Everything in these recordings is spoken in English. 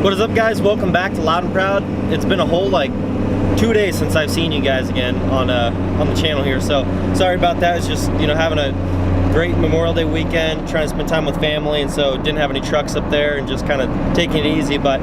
What is up, guys? Welcome back to Loud and Proud. It's been a whole like 2 days since I've seen you guys again on the channel here, so sorry about that. It's just, you know, having a great Memorial Day weekend, trying to spend time with family, and so didn't have any trucks up there and just kind of taking it easy. But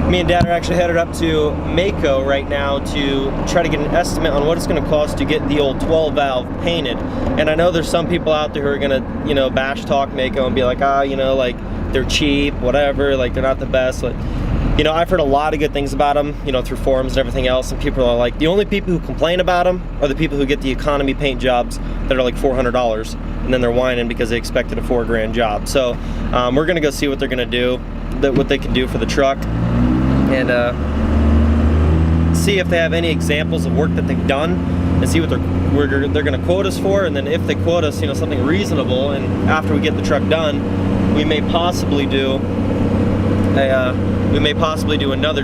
me and Dad are actually headed up to Mako right now to try to get an estimate on what it's going to cost to get the old 12 valve painted. And I know there's some people out there who are going to, you know, bash talk Mako and be like, ah, you know, like they're cheap, whatever, like they're not the best. Like, you know, I've heard a lot of good things about them, you know, through forums and everything else, and people are like, the only people who complain about them are the people who get the economy paint jobs that are like $400, and then they're whining because they expected a $4 grand job. So we're gonna go see what they're gonna do, what they can do for the truck, and see if they have any examples of work that they've done, and see what they're gonna quote us for. And then if they quote us, you know, something reasonable, and after we get the truck done, we may possibly do another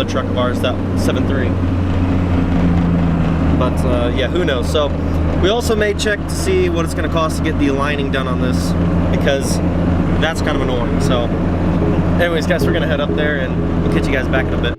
truck of ours, that 7.3. But yeah, who knows. So we also may check to see what it's going to cost to get the lining done on this, because that's kind of annoying. So anyways, guys, we're going to head up there and we'll catch you guys back in a bit.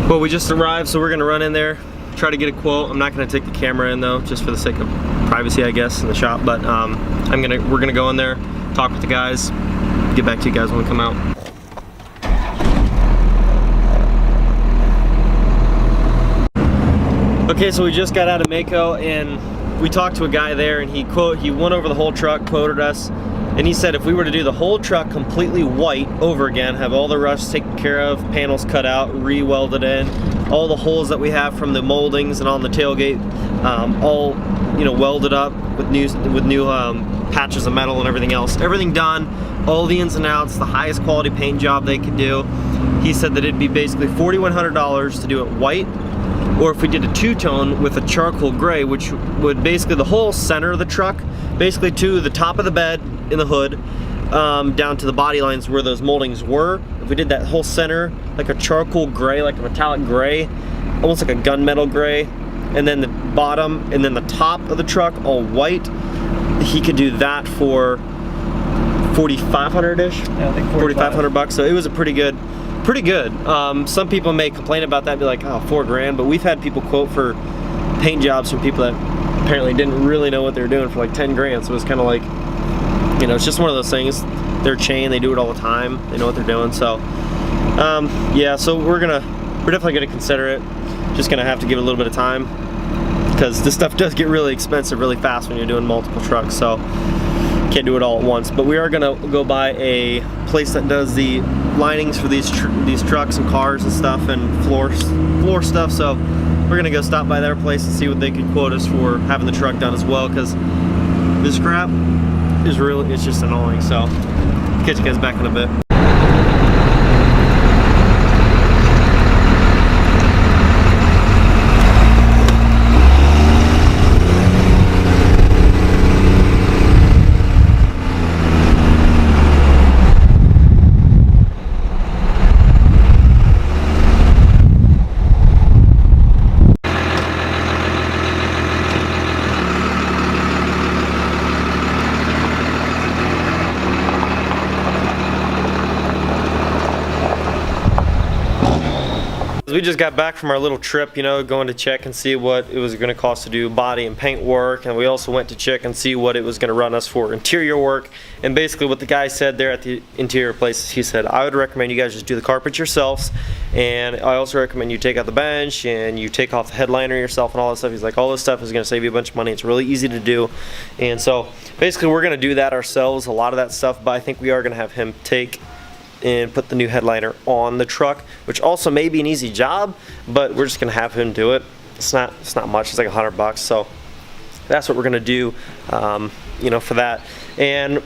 Well, we just arrived, so we're gonna run in there, try to get a quote. I'm not gonna take the camera in though, just for the sake of privacy, I guess, in the shop. But we're gonna go in there, talk with the guys, get back to you guys when we come out. Okay, so we just got out of Mako and we talked to a guy there, and he went over the whole truck, quoted us. And he said if we were to do the whole truck completely white over again, have all the rust taken care of, panels cut out, re-welded in, all the holes that we have from the moldings and on the tailgate, all, you know, welded up with new patches of metal and everything else, everything done, all the ins and outs, the highest quality paint job they could do. He said that it'd be basically $4,100 to do it white, or if we did a two-tone with a charcoal gray, which would basically the whole center of the truck, basically to the top of the bed in the hood, down to the body lines where those moldings were. If we did that whole center like a charcoal gray, like a metallic gray, almost like a gunmetal gray, and then the bottom and then the top of the truck all white, he could do that for $4,500-ish. Yeah, I think $4,500. So it was a pretty good. Some people may complain about that and be like, oh, $4 grand, but we've had people quote for paint jobs from people that apparently didn't really know what they were doing for like 10 grand. So it was kind of like, you know, it's just one of those things. They're chain, they do it all the time, they know what they're doing. So yeah, so we're definitely gonna consider it. Just gonna have to give it a little bit of time, because this stuff does get really expensive really fast when you're doing multiple trucks, so can't do it all at once. But we are gonna go by a place that does the linings for these trucks and cars and stuff, and floor stuff. So we're gonna go stop by their place and see what they can quote us for having the truck done as well, because this crap is really, it's just annoying. So catch you guys back in a bit. we just got back from our little trip, you know, going to check and see what it was going to cost to do body and paint work, and we also went to check and see what it was going to run us for interior work. And basically what the guy said there at the interior place, he said, I would recommend you guys just do the carpet yourselves, and I also recommend you take out the bench and you take off the headliner yourself and all that stuff. He's like, all this stuff is going to save you a bunch of money. It's really easy to do. And so basically we're going to do that ourselves, a lot of that stuff, but I think we are going to have him take and put the new headliner on the truck, which also may be an easy job, but we're just gonna have him do it. It's not much, it's like $100, so that's what we're gonna do, you know, for that. And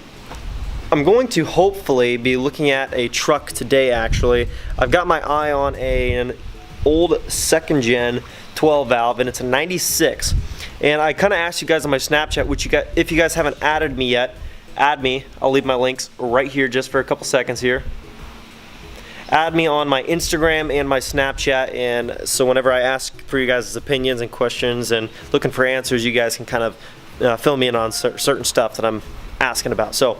I'm going to hopefully be looking at a truck today. Actually, I've got my eye on an old 2nd gen 12 valve, and it's a 96. And I kind of asked you guys on my Snapchat, which you got, if you guys haven't added me yet, add me. I'll leave my links right here just for a couple seconds here. Add me on my Instagram and my Snapchat, and so whenever I ask for you guys' opinions and questions and looking for answers, you guys can kind of fill me in on certain stuff that I'm asking about. So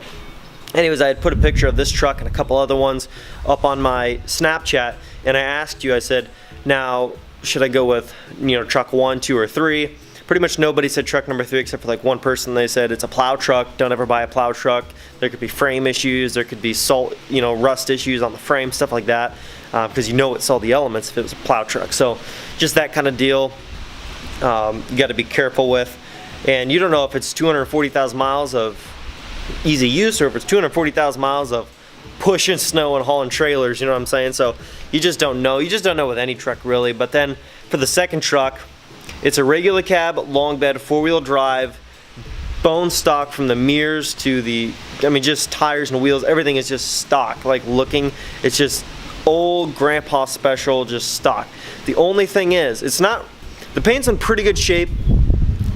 anyways, I had put a picture of this truck and a couple other ones up on my Snapchat, and I asked you, I said, now should I go with, you know, truck 1, 2, or 3? Pretty much nobody said truck number 3 except for like one person. They said it's a plow truck. Don't ever buy a plow truck. There could be frame issues. There could be salt, you know, rust issues on the frame, stuff like that, because you know it's all the elements if it was a plow truck. So just that kind of deal. You got to be careful with, and you don't know if it's 240,000 miles of easy use or if it's 240,000 miles of pushing snow and hauling trailers. You know what I'm saying? So you just don't know. You just don't know with any truck really. But then for the second truck, it's a regular cab, long bed, 4-wheel drive, bone stock from the mirrors to the, I mean, just tires and wheels. Everything is just stock, like looking. It's just old grandpa special, just stock. The only thing is, it's not, the paint's in pretty good shape,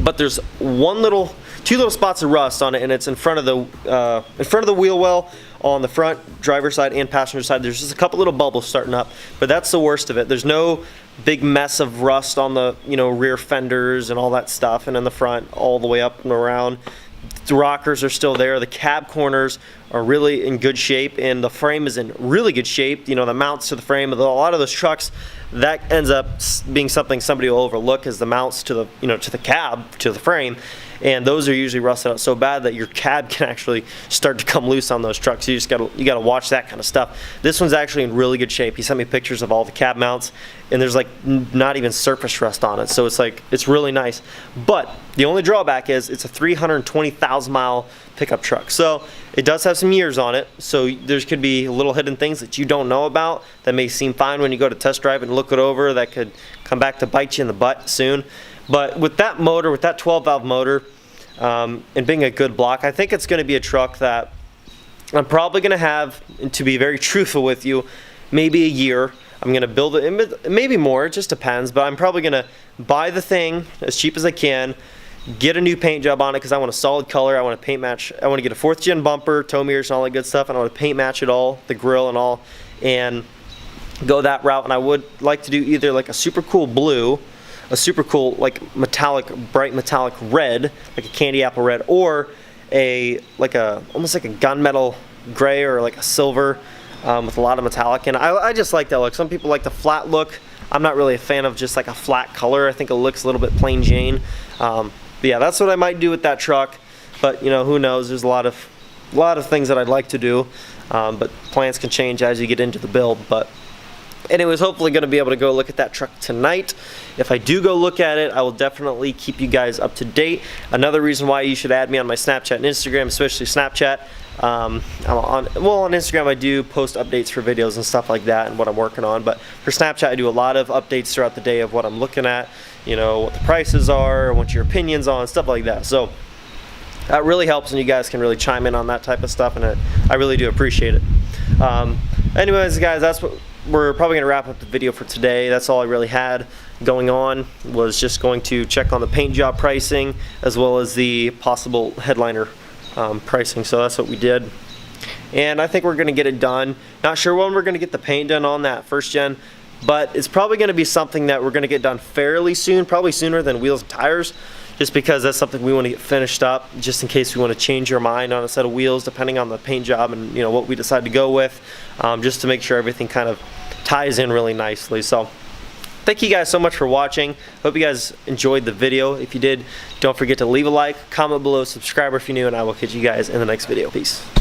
but there's two little spots of rust on it, and it's in front of the wheel well on the front driver's side and passenger side. There's just a couple little bubbles starting up, but that's the worst of it. There's no big mess of rust on the, you know, rear fenders and all that stuff, and in the front all the way up and around. The rockers are still there. The cab corners are really in good shape, and the frame is in really good shape. You know, the mounts to the frame of a lot of those trucks, that ends up being something somebody will overlook, is the mounts to the, you know, to the cab, to the frame. And those are usually rusted out so bad that your cab can actually start to come loose on those trucks. You gotta watch that kind of stuff. This one's actually in really good shape. He sent me pictures of all the cab mounts, and there's like not even surface rust on it. So it's like, it's really nice. But the only drawback is it's a 320,000 mile pickup truck. So it does have some years on it. So there could be little hidden things that you don't know about that may seem fine when you go to test drive and look it over, that could come back to bite you in the butt soon. But with that motor, with that 12 valve motor, and being a good block, I think it's going to be a truck that I'm probably going to have, and to be very truthful with you, maybe a year. I'm going to build it, maybe more, it just depends, but I'm probably going to buy the thing as cheap as I can, get a new paint job on it because I want a solid color. I want to paint match, I want to get a 4th gen bumper, tow mirrors and all that good stuff, and I want to paint match it all, the grill and all, and go that route. And I would like to do either like a super cool blue, a super cool like metallic, bright metallic red, like a candy apple red, or a almost like a gunmetal gray or like a silver with a lot of metallic. And I just like that look. Some people like the flat look. I'm not really a fan of just like a flat color. I think it looks a little bit plain Jane. But yeah, that's what I might do with that truck. But you know, who knows? There's a lot of things that I'd like to do, but plans can change as you get into the build. But anyways, hopefully going to be able to go look at that truck tonight. If I do go look at it, I will definitely keep you guys up to date. Another reason why you should add me on my Snapchat and Instagram, especially Snapchat. On Instagram I do post updates for videos and stuff like that and what I'm working on, but for Snapchat I do a lot of updates throughout the day of what I'm looking at, you know, what the prices are, what your opinions on, stuff like that. So that really helps, and you guys can really chime in on that type of stuff, and I really do appreciate it. Anyways guys, that's what we're probably going to wrap up the video for today. That's all I really had going on, was just going to check on the paint job pricing as well as the possible headliner pricing. So that's what we did, and I think we're going to get it done. Not sure when we're going to get the paint done on that 1st gen, but it's probably going to be something that we're going to get done fairly soon, probably sooner than wheels and tires, just because that's something we want to get finished up, just in case we want to change our mind on a set of wheels depending on the paint job and, you know, what we decide to go with, just to make sure everything kind of ties in really nicely. So thank you guys so much for watching. Hope you guys enjoyed the video. If you did, don't forget to leave a like, comment below, subscribe if you're new, and I will catch you guys in the next video. Peace.